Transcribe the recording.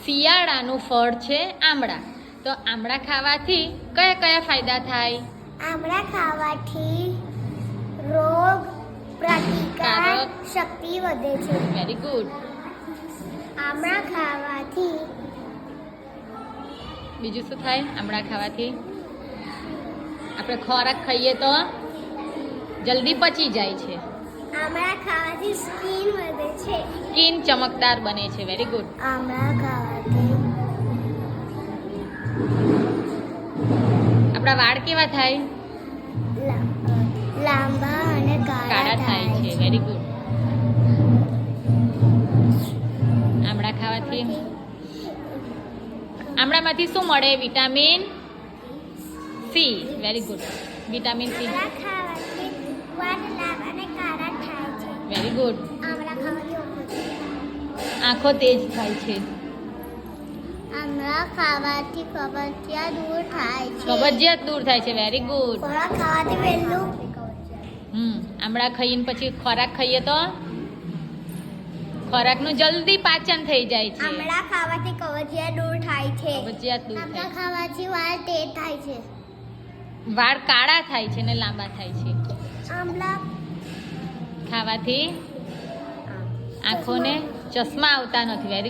શિયાળાનું ફળ છે આમળા. તો આમળા ખાવાથી કયા કયા ફાયદા થાય? આમળા ખાવાથી રોગ પ્રતિકારક શક્તિ વધે છે. Very good. આમળા ખાવાથી બીજું શું થાય? આમળા ખાવાથી આપણે ખોરાક ખાઈએ તો જલ્દી પચી જાય છે. આમળા ખાવાથી સ્કિન વધે છે. સ્કિન ચમકદાર બને છે. Very good. આમળા ખાવાથી આપણા વાળ કેવા થાય? લાંબા અને કાળા થાય છે. Very good. આમળા ખાવાથી આમળામાંથી શું મળે? Vitamin C. Very good. Vitamin C. આમળા ખાવાથી વાળ લાંબા અને કાળા થાય છે. Very good. આમળા ખાવાથી આંખો તેજ થાય છે. આમળા ખાવાથી કબજિયાત દૂર થાય છે. કબજિયાત દૂર થાય છે. Very good. ખોરાક ખાવાથી વહેલું આમળા ખાઈને પછી ખોરાક ખાઈએ તો ખોરાકનું જલ્દી પાચન થઈ જાય છે. આમળા ખાવાથી કબજિયાત દૂર થાય છે. કબજિયાત દૂર આમળા થાય ખાવાથી વાળ તેજ થાય છે. વાળ કાળા થાય છે ને લાંબા થાય છે. આમળા ખાવાથી આંખોને ચશ્મા આવતા નથી. વેરી